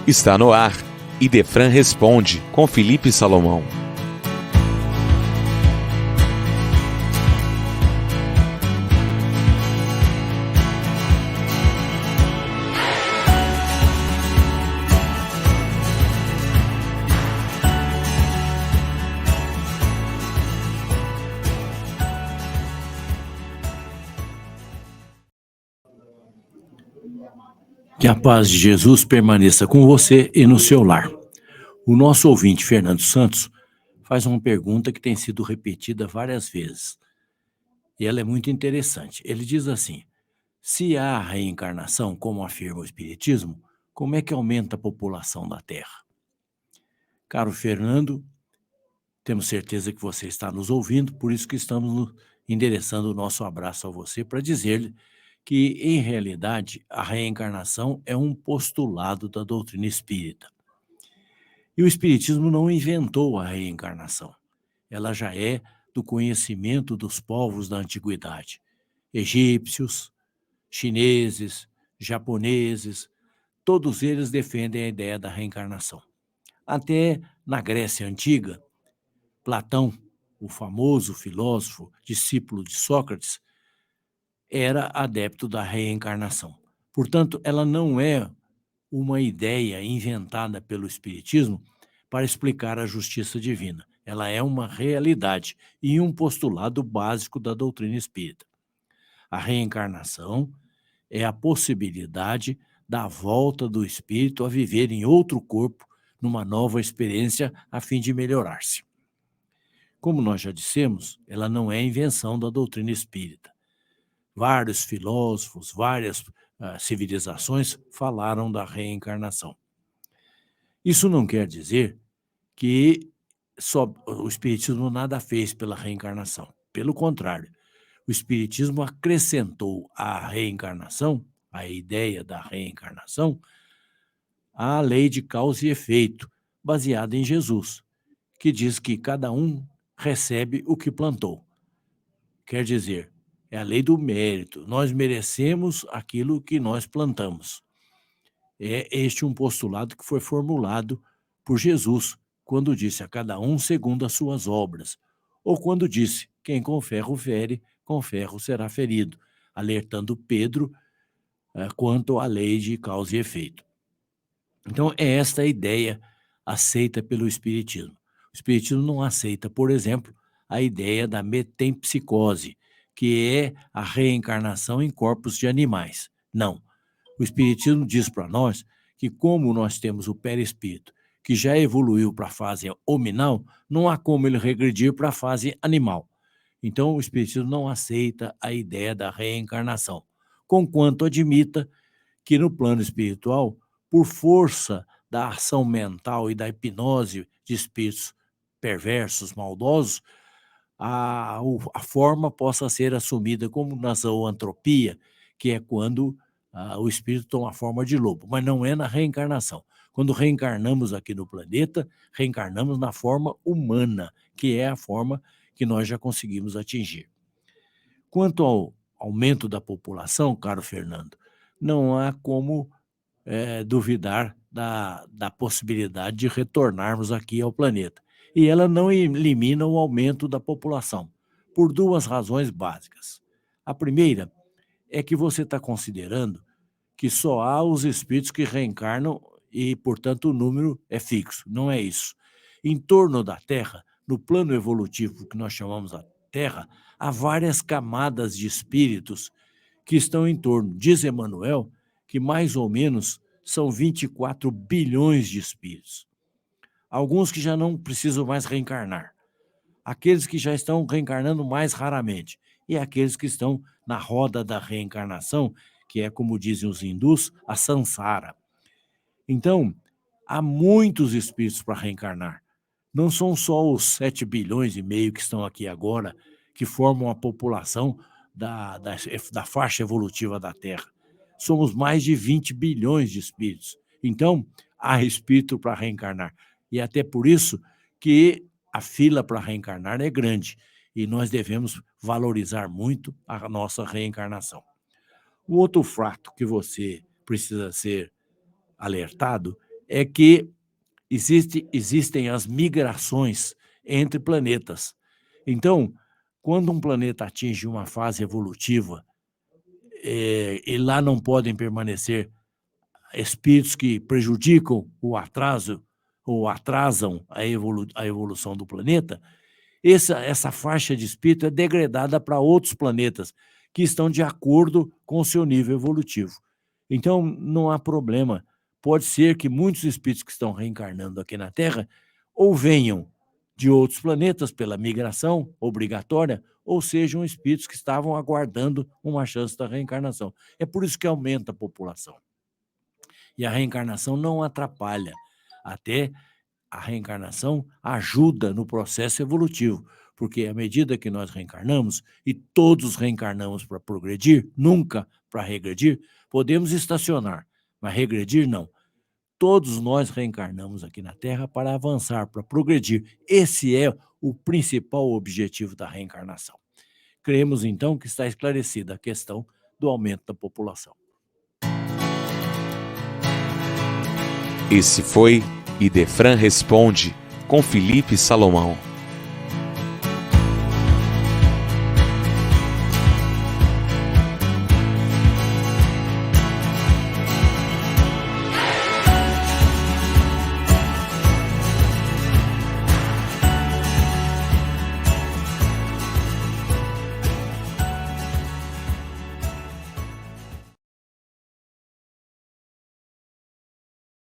Está no ar. Idefran Responde, com Felipe Salomão. Que a paz de Jesus permaneça com você e no seu lar. O nosso ouvinte, Fernando Santos, faz uma pergunta que tem sido repetida várias vezes. E ela é muito interessante. Ele diz assim: se há reencarnação, como afirma o Espiritismo, como é que aumenta a população da Terra? Caro Fernando, temos certeza que você está nos ouvindo, por isso que estamos endereçando o nosso abraço a você para dizer-lhe que, em realidade, a reencarnação é um postulado da doutrina espírita. E o Espiritismo não inventou a reencarnação. Ela já é do conhecimento dos povos da antiguidade. Egípcios, chineses, japoneses, todos eles defendem a ideia da reencarnação. Até na Grécia Antiga, Platão, o famoso filósofo, discípulo de Sócrates, era adepto da reencarnação. Portanto, ela não é uma ideia inventada pelo Espiritismo para explicar a justiça divina. Ela é uma realidade e um postulado básico da doutrina espírita. A reencarnação é a possibilidade da volta do espírito a viver em outro corpo, numa nova experiência, a fim de melhorar-se. Como nós já dissemos, ela não é invenção da doutrina espírita. Vários filósofos, várias civilizações falaram da reencarnação. Isso não quer dizer que o Espiritismo nada fez pela reencarnação. Pelo contrário, o Espiritismo acrescentou à reencarnação, à ideia da reencarnação, a lei de causa e efeito, baseada em Jesus, que diz que cada um recebe o que plantou. Quer dizer, é a lei do mérito. Nós merecemos aquilo que nós plantamos. É este um postulado que foi formulado por Jesus, quando disse a cada um segundo as suas obras, ou quando disse, quem com ferro fere, com ferro será ferido, alertando Pedro quanto à lei de causa e efeito. Então, é esta a ideia aceita pelo Espiritismo. O Espiritismo não aceita, por exemplo, a ideia da metempsicose, que é a reencarnação em corpos de animais. Não. O Espiritismo diz para nós que, como nós temos o perispírito, que já evoluiu para a fase hominal, não há como ele regredir para a fase animal. Então, o Espiritismo não aceita a ideia da reencarnação, conquanto admita que no plano espiritual, por força da ação mental e da hipnose de espíritos perversos, maldosos, a forma possa ser assumida como na zoantropia, que é quando o espírito toma a forma de lobo, mas não é na reencarnação. Quando reencarnamos aqui no planeta, reencarnamos na forma humana, que é a forma que nós já conseguimos atingir. Quanto ao aumento da população, caro Fernando, não há como duvidar da possibilidade de retornarmos aqui ao planeta. E ela não elimina o aumento da população, por duas razões básicas. A primeira é que você está considerando que só há os espíritos que reencarnam e, portanto, o número é fixo. Não é isso. Em torno da Terra, no plano evolutivo que nós chamamos da Terra, há várias camadas de espíritos que estão em torno. Diz Emmanuel que mais ou menos são 24 bilhões de espíritos. Alguns que já não precisam mais reencarnar. Aqueles que já estão reencarnando mais raramente. E aqueles que estão na roda da reencarnação, que é, como dizem os hindus, a samsara. Então, há muitos espíritos para reencarnar. Não são só os 7 bilhões e meio que estão aqui agora, que formam a população da faixa evolutiva da Terra. Somos mais de 20 bilhões de espíritos. Então, há espírito para reencarnar. E até por isso que a fila para reencarnar é grande. E nós devemos valorizar muito a nossa reencarnação. O outro fato que você precisa ser alertado é que existem as migrações entre planetas. Então, quando um planeta atinge uma fase evolutiva, e lá não podem permanecer espíritos que prejudicam o atraso ou atrasam a evolução do planeta, essa faixa de espírito é degradada para outros planetas que estão de acordo com o seu nível evolutivo. Então, não há problema. Pode ser que muitos espíritos que estão reencarnando aqui na Terra ou venham de outros planetas pela migração obrigatória, ou sejam espíritos que estavam aguardando uma chance da reencarnação. É por isso que aumenta a população. E a reencarnação não atrapalha, até a reencarnação ajuda no processo evolutivo, porque à medida que nós reencarnamos, e todos reencarnamos para progredir, nunca para regredir, podemos estacionar, mas regredir não. Todos nós reencarnamos aqui na Terra para avançar, para progredir. Esse é o principal objetivo da reencarnação. Creemos, então, que está esclarecida a questão do aumento da população. Esse foi Idefran Responde, com Felipe Salomão.